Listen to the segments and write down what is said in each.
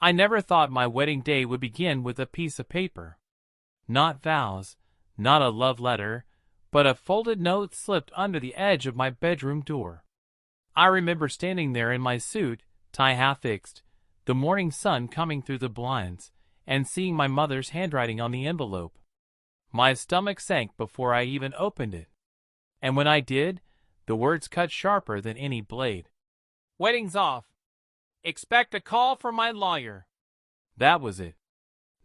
I never thought my wedding day would begin with a piece of paper. Not vows, not a love letter, but a folded note slipped under the edge of my bedroom door. I remember standing there in my suit, tie half fixed, the morning sun coming through the blinds, and seeing my mother's handwriting on the envelope. My stomach sank before I even opened it. And when I did, the words cut sharper than any blade. "Wedding's off. Expect a call from my lawyer." That was it.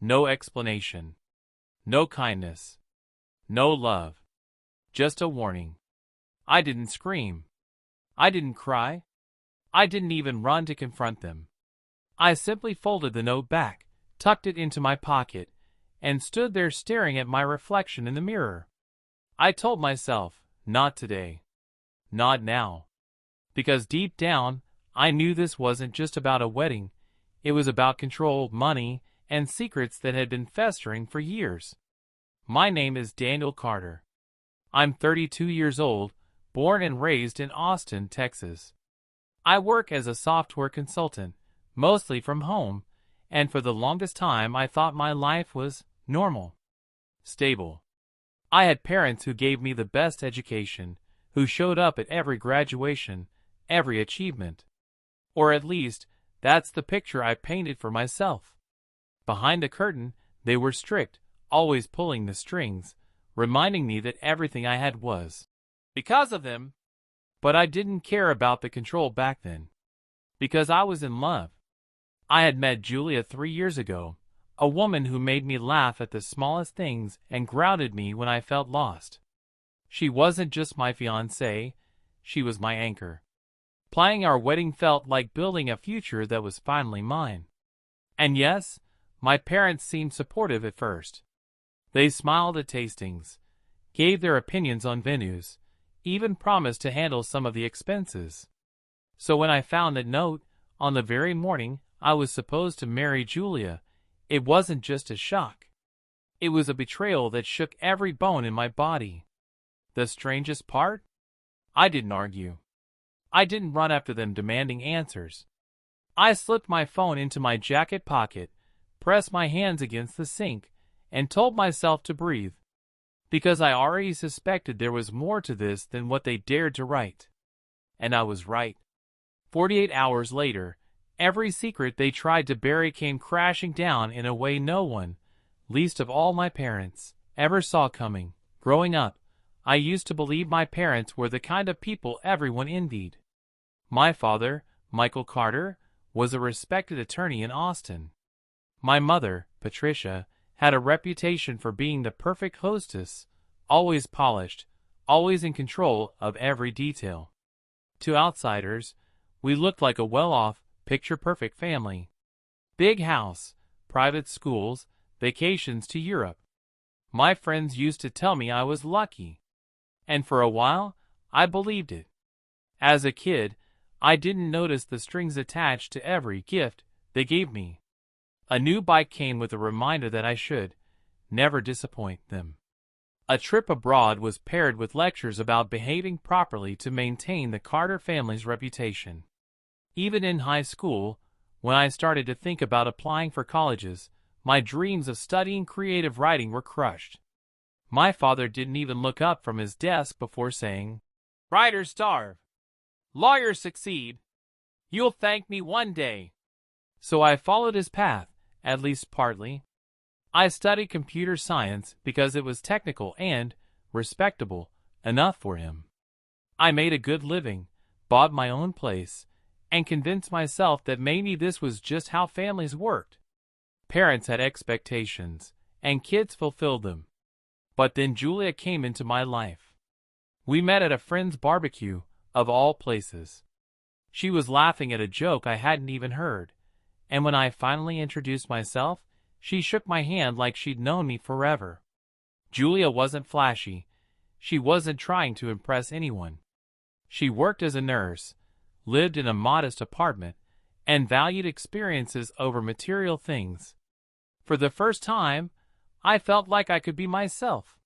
No explanation. No kindness. No love. Just a warning. I didn't scream. I didn't cry. I didn't even run to confront them. I simply folded the note back, tucked it into my pocket, and stood there staring at my reflection in the mirror. I told myself, not today. Not now. Because deep down, I knew this wasn't just about a wedding. It was about control, money, and secrets that had been festering for years. My name is Daniel Carter. I'm 32 years old, born and raised in Austin, Texas. I work as a software consultant, mostly from home, and for the longest time I thought my life was normal, stable. I had parents who gave me the best education, who showed up at every graduation, every achievement. Or at least, that's the picture I painted for myself. Behind the curtain, they were strict, always pulling the strings, reminding me that everything I had was because of them. But I didn't care about the control back then, because I was in love. I had met Julia 3 years ago, a woman who made me laugh at the smallest things and grounded me when I felt lost. She wasn't just my fiancée, she was my anchor. Planning our wedding felt like building a future that was finally mine. And yes, my parents seemed supportive at first. They smiled at tastings, gave their opinions on venues, even promised to handle some of the expenses. So when I found that note, on the very morning I was supposed to marry Julia, it wasn't just a shock. It was a betrayal that shook every bone in my body. The strangest part? I didn't argue. I didn't run after them demanding answers. I slipped my phone into my jacket pocket, pressed my hands against the sink, and told myself to breathe. Because I already suspected there was more to this than what they dared to write. And I was right. 48 hours later, every secret they tried to bury came crashing down in a way no one, least of all my parents, ever saw coming. Growing up, I used to believe my parents were the kind of people everyone envied. My father, Michael Carter, was a respected attorney in Austin. My mother, Patricia, had a reputation for being the perfect hostess, always polished, always in control of every detail. To outsiders, we looked like a well-off, picture-perfect family. Big house, private schools, vacations to Europe. My friends used to tell me I was lucky. And for a while, I believed it. As a kid, I didn't notice the strings attached to every gift they gave me. A new bike came with a reminder that I should never disappoint them. A trip abroad was paired with lectures about behaving properly to maintain the Carter family's reputation. Even in high school, when I started to think about applying for colleges, my dreams of studying creative writing were crushed. My father didn't even look up from his desk before saying, "Writers starve. Lawyers succeed. You'll thank me one day." So I followed his path, at least partly. I studied computer science because it was technical and respectable enough for him. I made a good living, bought my own place, and convinced myself that maybe this was just how families worked. Parents had expectations, and kids fulfilled them. But then Julia came into my life. We met at a friend's barbecue, of all places. She was laughing at a joke I hadn't even heard, and when I finally introduced myself, she shook my hand like she'd known me forever. Julia wasn't flashy. She wasn't trying to impress anyone. She worked as a nurse, lived in a modest apartment, and valued experiences over material things. For the first time, I felt like I could be myself.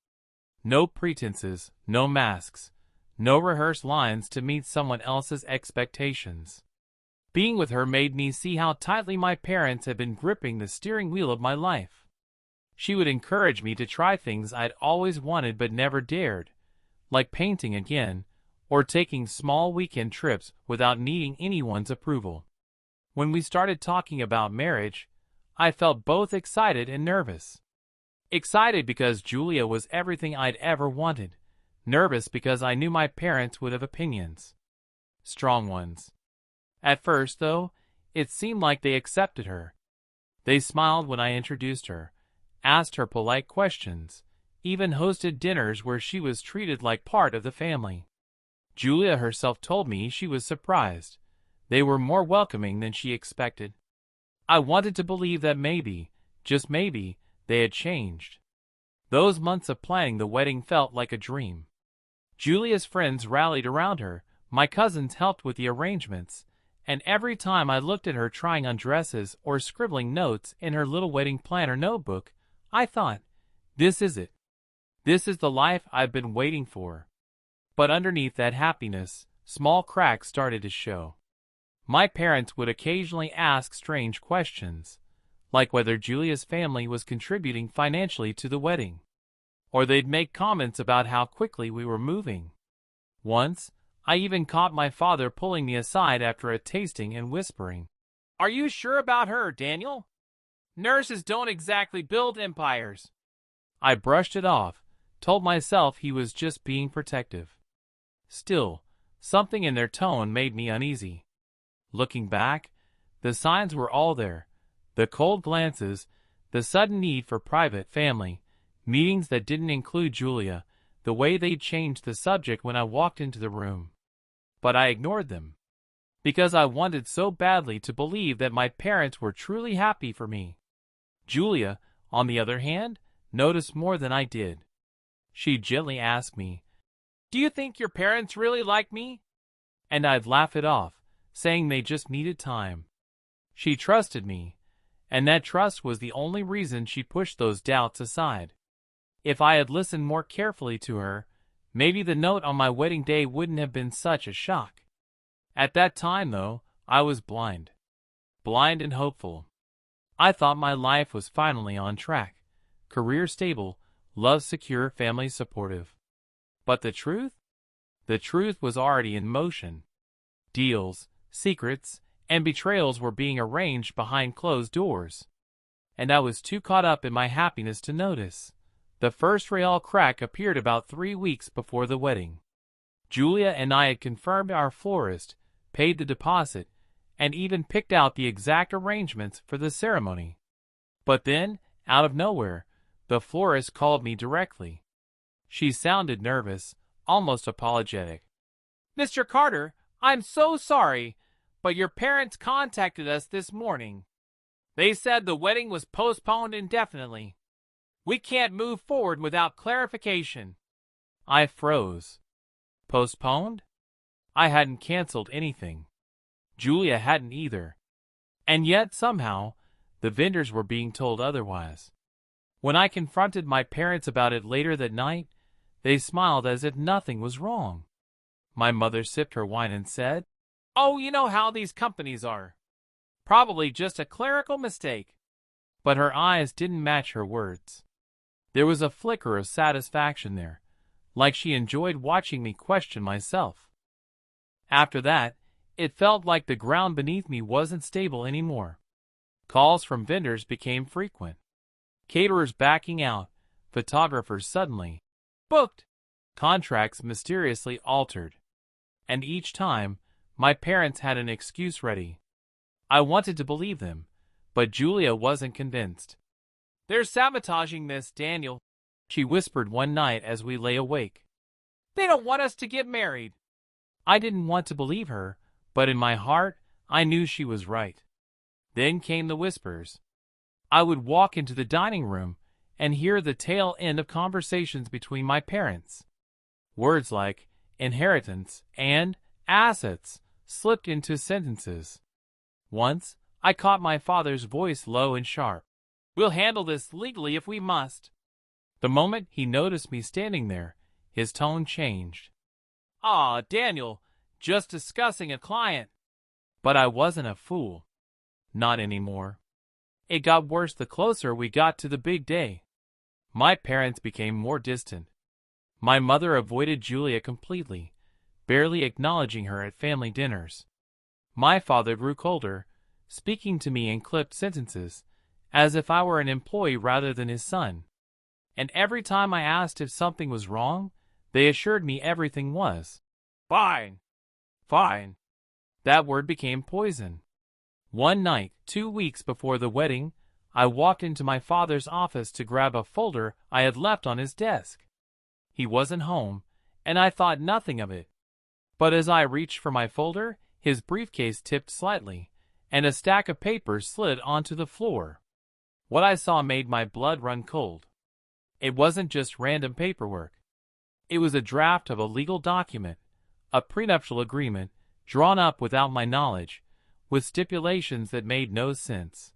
No pretenses, no masks, no rehearsed lines to meet someone else's expectations. Being with her made me see how tightly my parents had been gripping the steering wheel of my life. She would encourage me to try things I'd always wanted but never dared, like painting again, or taking small weekend trips without needing anyone's approval. When we started talking about marriage, I felt both excited and nervous. Excited because Julia was everything I'd ever wanted. Nervous because I knew my parents would have opinions. Strong ones. At first, though, it seemed like they accepted her. They smiled when I introduced her, asked her polite questions, even hosted dinners where she was treated like part of the family. Julia herself told me she was surprised. They were more welcoming than she expected. I wanted to believe that maybe, just maybe, they had changed. Those months of planning the wedding felt like a dream. Julia's friends rallied around her, my cousins helped with the arrangements, and every time I looked at her trying on dresses or scribbling notes in her little wedding planner notebook, I thought, this is it. This is the life I've been waiting for. But underneath that happiness, small cracks started to show. My parents would occasionally ask strange questions, like whether Julia's family was contributing financially to the wedding. Or they'd make comments about how quickly we were moving. Once, I even caught my father pulling me aside after a tasting and whispering, "Are you sure about her, Daniel? Nurses don't exactly build empires." I brushed it off, told myself he was just being protective. Still, something in their tone made me uneasy. Looking back, the signs were all there. The cold glances, the sudden need for private family, meetings that didn't include Julia, the way they'd changed the subject when I walked into the room. But I ignored them, because I wanted so badly to believe that my parents were truly happy for me. Julia, on the other hand, noticed more than I did. She gently asked me, "Do you think your parents really like me?" And I'd laugh it off, saying they just needed time. She trusted me, and that trust was the only reason she pushed those doubts aside. If I had listened more carefully to her, maybe the note on my wedding day wouldn't have been such a shock. At that time, though, I was blind. Blind and hopeful. I thought my life was finally on track. Career stable, love secure, family supportive. But the truth? The truth was already in motion. Deals, secrets, and betrayals were being arranged behind closed doors. And I was too caught up in my happiness to notice. The first real crack appeared about 3 weeks before the wedding. Julia and I had confirmed our florist, paid the deposit, and even picked out the exact arrangements for the ceremony. But then, out of nowhere, the florist called me directly. She sounded nervous, almost apologetic. "Mr. Carter, I'm so sorry, but your parents contacted us this morning. They said the wedding was postponed indefinitely. We can't move forward without clarification." I froze. Postponed? I hadn't canceled anything. Julia hadn't either. And yet, somehow, the vendors were being told otherwise. When I confronted my parents about it later that night, they smiled as if nothing was wrong. My mother sipped her wine and said, "Oh, you know how these companies are. Probably just a clerical mistake." But her eyes didn't match her words. There was a flicker of satisfaction there, like she enjoyed watching me question myself. After that, it felt like the ground beneath me wasn't stable anymore. Calls from vendors became frequent. Caterers backing out, photographers suddenly booked, contracts mysteriously altered. And each time, my parents had an excuse ready. I wanted to believe them, but Julia wasn't convinced. "They're sabotaging this, Daniel," she whispered one night as we lay awake. "They don't want us to get married." I didn't want to believe her, but in my heart, I knew she was right. Then came the whispers. I would walk into the dining room and hear the tail end of conversations between my parents. Words like inheritance and assets slipped into sentences. Once, I caught my father's voice low and sharp. "We'll handle this legally if we must." The moment he noticed me standing there, his tone changed. "Ah, Daniel, just discussing a client." But I wasn't a fool. Not anymore. It got worse the closer we got to the big day. My parents became more distant. My mother avoided Julia completely, barely acknowledging her at family dinners. My father grew colder, speaking to me in clipped sentences, as if I were an employee rather than his son. And every time I asked if something was wrong, they assured me everything was fine. Fine. That word became poison. One night, 2 weeks before the wedding, I walked into my father's office to grab a folder I had left on his desk. He wasn't home, and I thought nothing of it. But as I reached for my folder, his briefcase tipped slightly, and a stack of papers slid onto the floor. What I saw made my blood run cold. It wasn't just random paperwork. It was a draft of a legal document, a prenuptial agreement, drawn up without my knowledge, with stipulations that made no sense.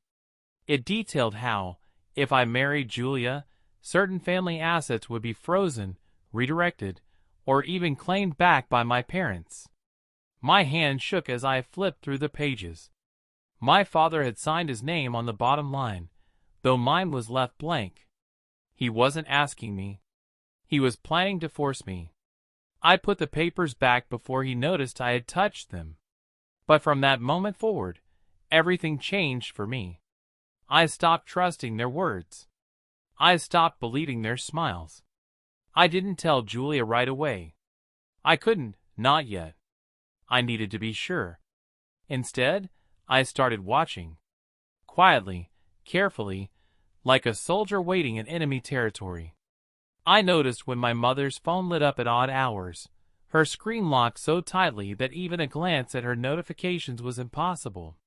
It detailed how, if I married Julia, certain family assets would be frozen, redirected, or even claimed back by my parents. My hand shook as I flipped through the pages. My father had signed his name on the bottom line, though mine was left blank. He wasn't asking me. He was planning to force me. I put the papers back before he noticed I had touched them. But from that moment forward, everything changed for me. I stopped trusting their words. I stopped believing their smiles. I didn't tell Julia right away. I couldn't, not yet. I needed to be sure. Instead, I started watching. Quietly, carefully, like a soldier waiting in enemy territory. I noticed when my mother's phone lit up at odd hours, her screen locked so tightly that even a glance at her notifications was impossible.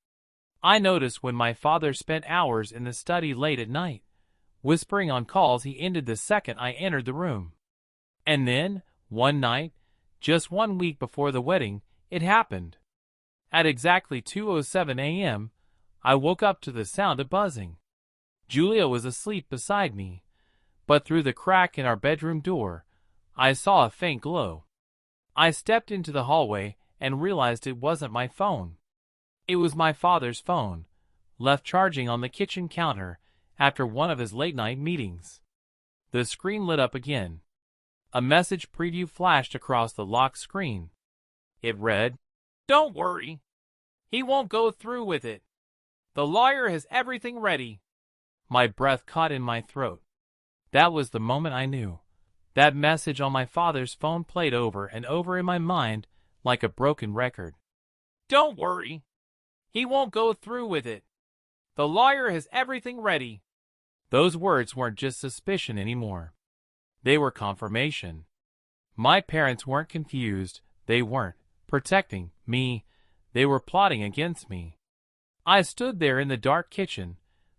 I noticed when my father spent hours in the study late at night, whispering on calls he ended the second I entered the room. And then, one night, just 1 week before the wedding, it happened. At exactly 2:07 a.m., I woke up to the sound of buzzing. Julia was asleep beside me, but through the crack in our bedroom door, I saw a faint glow. I stepped into the hallway and realized it wasn't my phone. It was my father's phone, left charging on the kitchen counter after one of his late-night meetings. The screen lit up again. A message preview flashed across the locked screen. It read, "Don't worry. He won't go through with it. The lawyer has everything ready." My breath caught in my throat. That was the moment I knew. That message on my father's phone played over and over in my mind like a broken record. "Don't worry. He won't go through with it. The lawyer has everything ready." Those words weren't just suspicion anymore. They were confirmation. My parents weren't confused. They weren't protecting me. They were plotting against me. I stood there in the dark kitchen,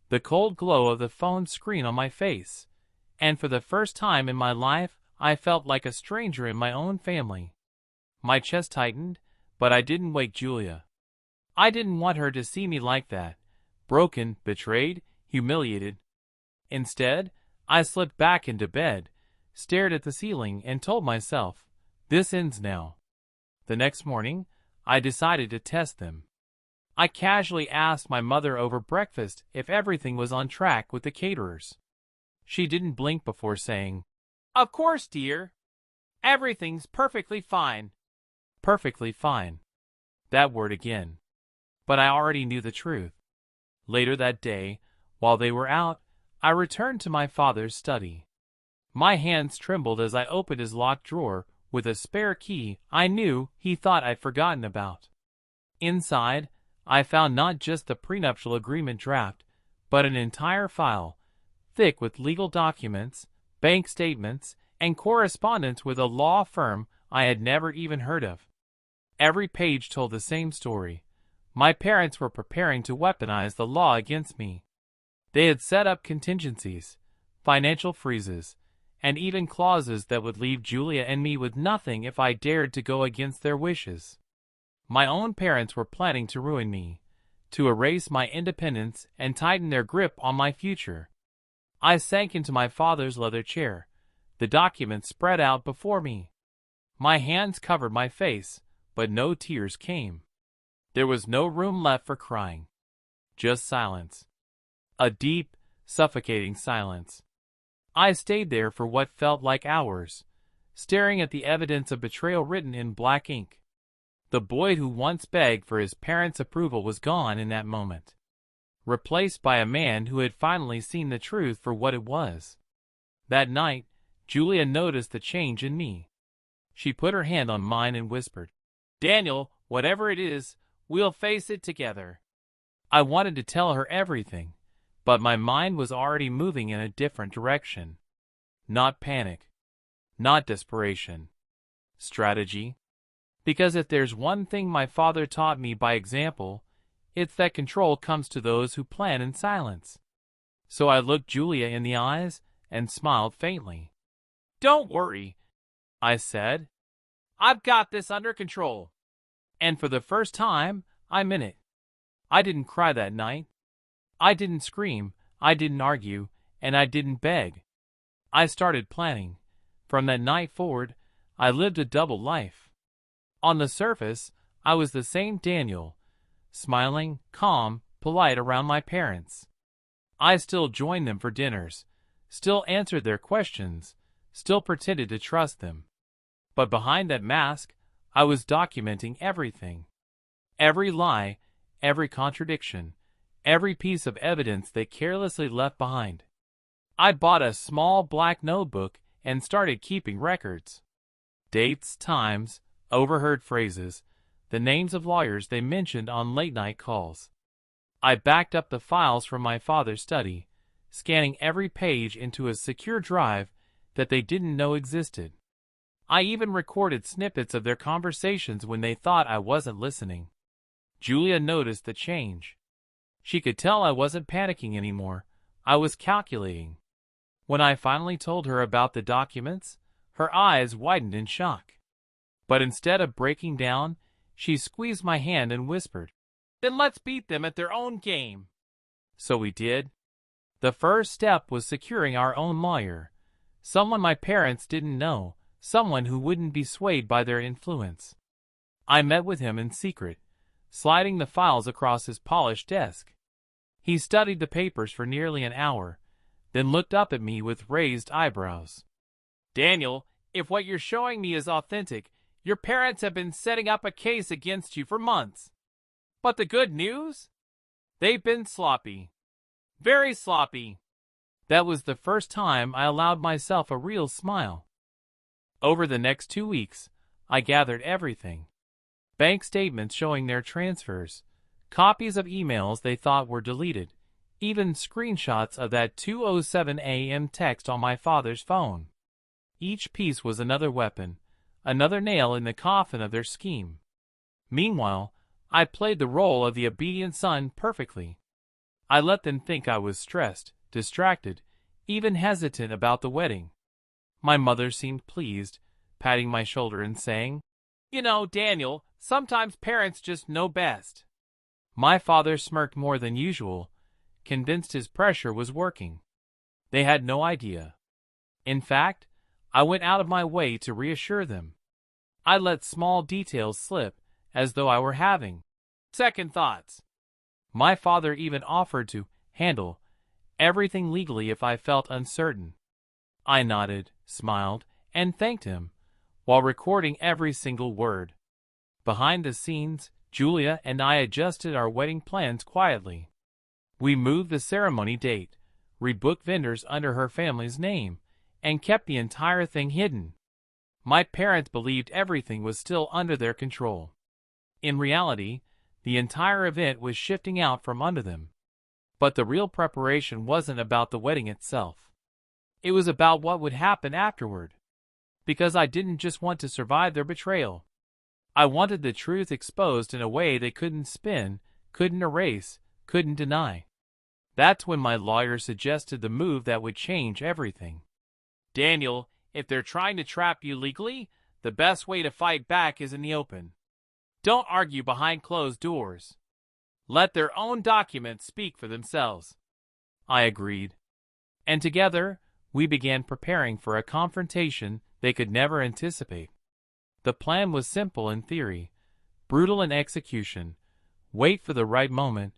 the cold glow of the phone screen on my face, and for the first time in my life, I felt like a stranger in my own family. My chest tightened, but I didn't wake Julia. I didn't want her to see me like that, broken, betrayed, humiliated. Instead, I slipped back into bed, stared at the ceiling, and told myself, this ends now. The next morning, I decided to test them. I casually asked my mother over breakfast if everything was on track with the caterers. She didn't blink before saying, "Of course, dear. Everything's perfectly fine." Perfectly fine. That word again. But I already knew the truth. Later that day, while they were out, I returned to my father's study. My hands trembled as I opened his locked drawer with a spare key I knew he thought I'd forgotten about. Inside, I found not just the prenuptial agreement draft, but an entire file, thick with legal documents, bank statements, and correspondence with a law firm I had never even heard of. Every page told the same story. My parents were preparing to weaponize the law against me. They had set up contingencies, financial freezes, and even clauses that would leave Julia and me with nothing if I dared to go against their wishes. My own parents were planning to ruin me, to erase my independence and tighten their grip on my future. I sank into my father's leather chair, the documents spread out before me. My hands covered my face, but no tears came. There was no room left for crying. Just silence. A deep, suffocating silence. I stayed there for what felt like hours, staring at the evidence of betrayal written in black ink. The boy who once begged for his parents' approval was gone in that moment, replaced by a man who had finally seen the truth for what it was. That night, Julia noticed the change in me. She put her hand on mine and whispered, "Daniel, whatever it is, we'll face it together." I wanted to tell her everything, but my mind was already moving in a different direction. Not panic. Not desperation. Strategy. Because if there's one thing my father taught me by example, it's that control comes to those who plan in silence. So I looked Julia in the eyes and smiled faintly. "Don't worry," I said. "I've got this under control." And for the first time, I meant it. I didn't cry that night. I didn't scream, I didn't argue, and I didn't beg. I started planning. From that night forward, I lived a double life. On the surface, I was the same Daniel, smiling, calm, polite around my parents. I still joined them for dinners, still answered their questions, still pretended to trust them. But behind that mask, I was documenting everything. Every lie, every contradiction, every piece of evidence they carelessly left behind. I bought a small black notebook and started keeping records. Dates, times, overheard phrases, the names of lawyers they mentioned on late-night calls. I backed up the files from my father's study, scanning every page into a secure drive that they didn't know existed. I even recorded snippets of their conversations when they thought I wasn't listening. Julia noticed the change. She could tell I wasn't panicking anymore. I was calculating. When I finally told her about the documents, her eyes widened in shock. But instead of breaking down, she squeezed my hand and whispered, "Then let's beat them at their own game." So we did. The first step was securing our own lawyer, someone my parents didn't know, someone who wouldn't be swayed by their influence. I met with him in secret, sliding the files across his polished desk. He studied the papers for nearly an hour, then looked up at me with raised eyebrows. "Daniel, if what you're showing me is authentic, your parents have been setting up a case against you for months. But the good news? They've been sloppy. Very sloppy." That was the first time I allowed myself a real smile. Over the next 2 weeks, I gathered everything. Bank statements showing their transfers, copies of emails they thought were deleted, even screenshots of that 2:07 a.m. text on my father's phone. Each piece was another weapon, another nail in the coffin of their scheme. Meanwhile, I played the role of the obedient son perfectly. I let them think I was stressed, distracted, even hesitant about the wedding. My mother seemed pleased, patting my shoulder and saying, "You know, Daniel, sometimes parents just know best." My father smirked more than usual, convinced his pressure was working. They had no idea. In fact, I went out of my way to reassure them. I let small details slip, as though I were having second thoughts. My father even offered to handle everything legally if I felt uncertain. I nodded, smiled, and thanked him, while recording every single word. Behind the scenes, Julia and I adjusted our wedding plans quietly. We moved the ceremony date, rebooked vendors under her family's name, and kept the entire thing hidden. My parents believed everything was still under their control. In reality, the entire event was shifting out from under them. But the real preparation wasn't about the wedding itself. It was about what would happen afterward. Because I didn't just want to survive their betrayal. I wanted the truth exposed in a way they couldn't spin, couldn't erase, couldn't deny. That's when my lawyer suggested the move that would change everything. "Daniel, if they're trying to trap you legally, the best way to fight back is in the open. Don't argue behind closed doors. Let their own documents speak for themselves." I agreed. And together, we began preparing for a confrontation they could never anticipate. The plan was simple in theory, brutal in execution, wait for the right moment,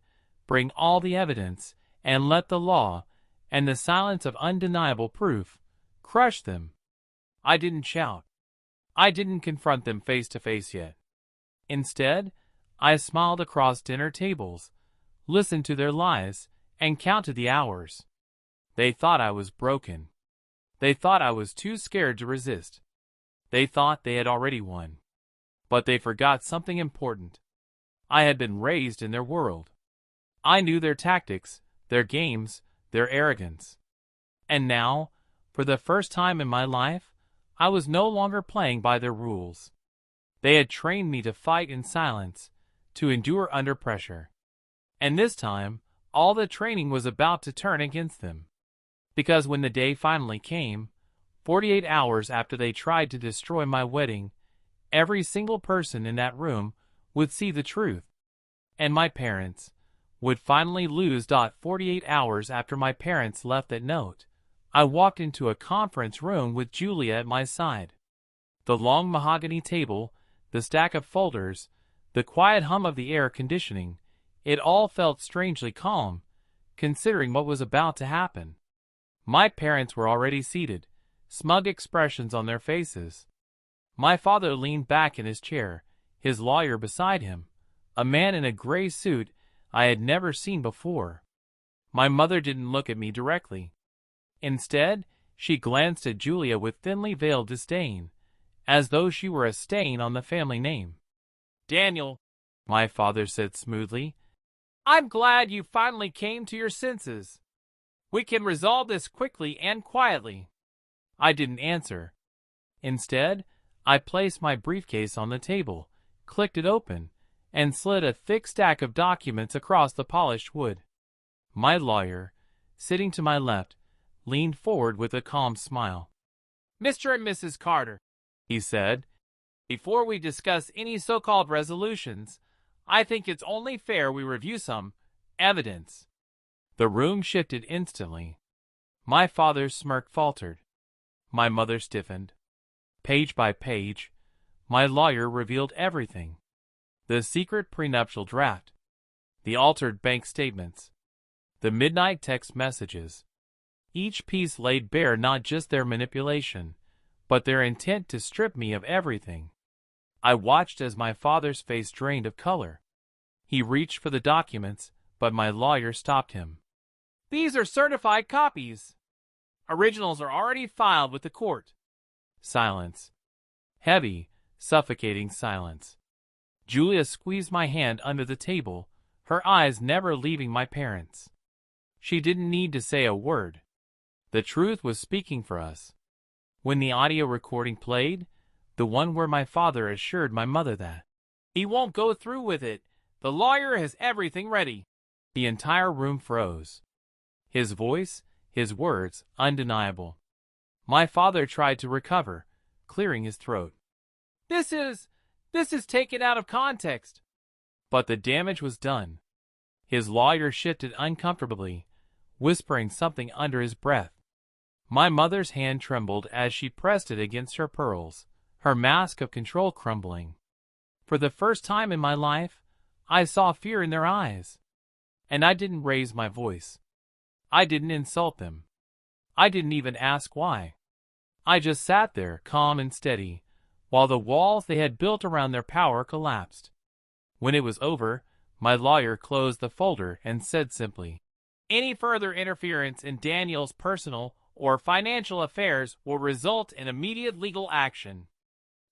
bring all the evidence, and let the law, and the silence of undeniable proof, crush them. I didn't shout. I didn't confront them face to face yet. Instead, I smiled across dinner tables, listened to their lies, and counted the hours. They thought I was broken. They thought I was too scared to resist. They thought they had already won. But they forgot something important. I had been raised in their world. I knew their tactics, their games, their arrogance. And now, for the first time in my life, I was no longer playing by their rules. They had trained me to fight in silence, to endure under pressure. And this time, all the training was about to turn against them. Because when the day finally came, 48 hours after they tried to destroy my wedding, every single person in that room would see the truth. And my parents would finally lose. 48 hours after my parents left that note, I walked into a conference room with Julia at my side. The long mahogany table, the stack of folders, the quiet hum of the air conditioning, it all felt strangely calm, considering what was about to happen. My parents were already seated, smug expressions on their faces. My father leaned back in his chair, his lawyer beside him, a man in a gray suit I had never seen before. My mother didn't look at me directly. Instead, she glanced at Julia with thinly veiled disdain, as though she were a stain on the family name. "Daniel," my father said smoothly, "I'm glad you finally came to your senses. We can resolve this quickly and quietly." I didn't answer. Instead, I placed my briefcase on the table, clicked it open, and slid a thick stack of documents across the polished wood. My lawyer, sitting to my left, leaned forward with a calm smile. "Mr. and Mrs. Carter," he said, "before we discuss any so-called resolutions, I think it's only fair we review some evidence." The room shifted instantly. My father's smirk faltered. My mother stiffened. Page by page, my lawyer revealed everything. The secret prenuptial draft, the altered bank statements, the midnight text messages. Each piece laid bare not just their manipulation, but their intent to strip me of everything. I watched as my father's face drained of color. He reached for the documents, but my lawyer stopped him. "These are certified copies. Originals are already filed with the court." Silence. Heavy, suffocating silence. Julia squeezed my hand under the table, her eyes never leaving my parents'. She didn't need to say a word. The truth was speaking for us. When the audio recording played, the one where my father assured my mother that he won't go through with it, the lawyer has everything ready, the entire room froze. His voice, his words, undeniable. My father tried to recover, clearing his throat. This is taken out of context." But the damage was done. His lawyer shifted uncomfortably, whispering something under his breath. My mother's hand trembled as she pressed it against her pearls, her mask of control crumbling. For the first time in my life, I saw fear in their eyes. And I didn't raise my voice. I didn't insult them. I didn't even ask why. I just sat there, calm and steady, while the walls they had built around their power collapsed. When it was over, my lawyer closed the folder and said simply, "Any further interference in Daniel's personal or financial affairs will result in immediate legal action.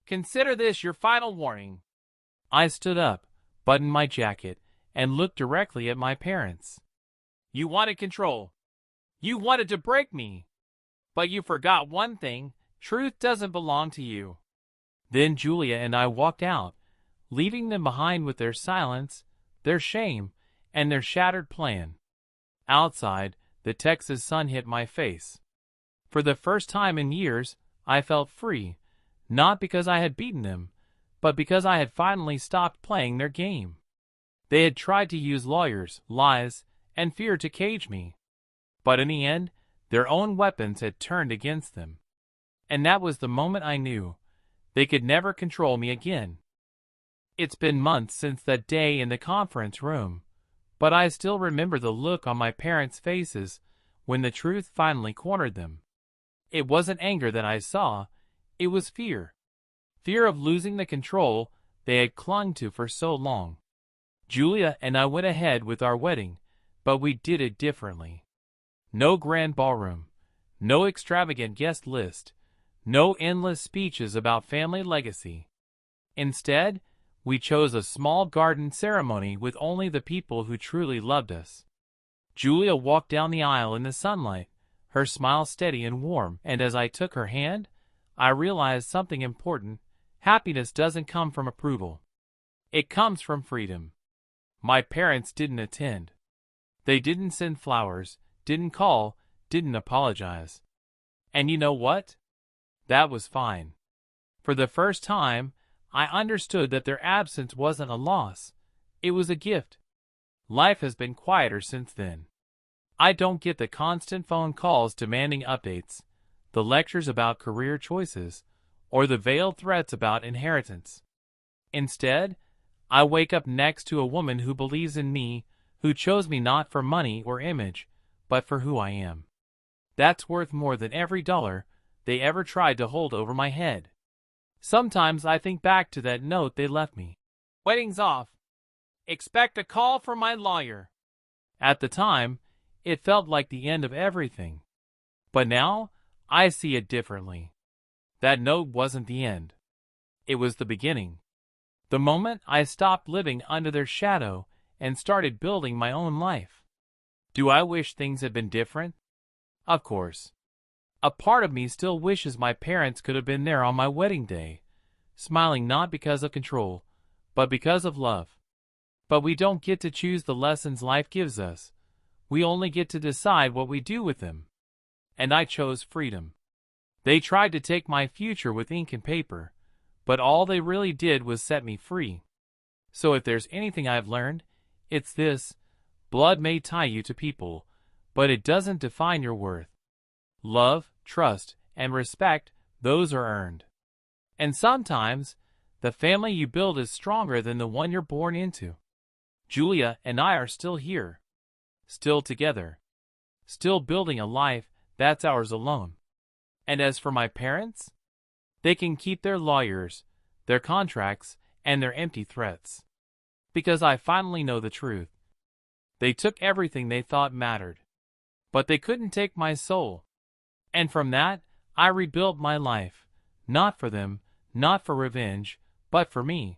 Consider this your final warning." I stood up, buttoned my jacket, and looked directly at my parents. "You wanted control. You wanted to break me. But you forgot one thing. Truth doesn't belong to you." Then Julia and I walked out, leaving them behind with their silence, their shame, and their shattered plan. Outside, the Texas sun hit my face. For the first time in years, I felt free, not because I had beaten them, but because I had finally stopped playing their game. They had tried to use lawyers, lies, and fear to cage me. But in the end, their own weapons had turned against them. And that was the moment I knew they could never control me again. It's been months since that day in the conference room, but I still remember the look on my parents' faces when the truth finally cornered them. It wasn't anger that I saw, it was fear. Fear of losing the control they had clung to for so long. Julia and I went ahead with our wedding, but we did it differently. No grand ballroom, no extravagant guest list, no endless speeches about family legacy. Instead, we chose a small garden ceremony with only the people who truly loved us. Julia walked down the aisle in the sunlight, her smile steady and warm, and as I took her hand, I realized something important. Happiness doesn't come from approval. It comes from freedom. My parents didn't attend. They didn't send flowers, didn't call, didn't apologize. And you know what? That was fine. For the first time, I understood that their absence wasn't a loss. It was a gift. Life has been quieter since then. I don't get the constant phone calls demanding updates, the lectures about career choices, or the veiled threats about inheritance. Instead, I wake up next to a woman who believes in me, who chose me not for money or image, but for who I am. That's worth more than every dollar they ever tried to hold over my head. Sometimes I think back to that note they left me. Wedding's off. Expect a call from my lawyer. At the time, it felt like the end of everything. But now, I see it differently. That note wasn't the end. It was the beginning. The moment I stopped living under their shadow and started building my own life. Do I wish things had been different? Of course. A part of me still wishes my parents could have been there on my wedding day, smiling not because of control, but because of love. But we don't get to choose the lessons life gives us. We only get to decide what we do with them. And I chose freedom. They tried to take my future with ink and paper, but all they really did was set me free. So if there's anything I've learned, it's this: blood may tie you to people, but it doesn't define your worth. Love, trust, and respect, those are earned. And sometimes, the family you build is stronger than the one you're born into. Julia and I are still here. Still together. Still building a life that's ours alone. And as for my parents, they can keep their lawyers, their contracts, and their empty threats. Because I finally know the truth. They took everything they thought mattered. But they couldn't take my soul. And from that, I rebuilt my life. Not for them, not for revenge, but for me.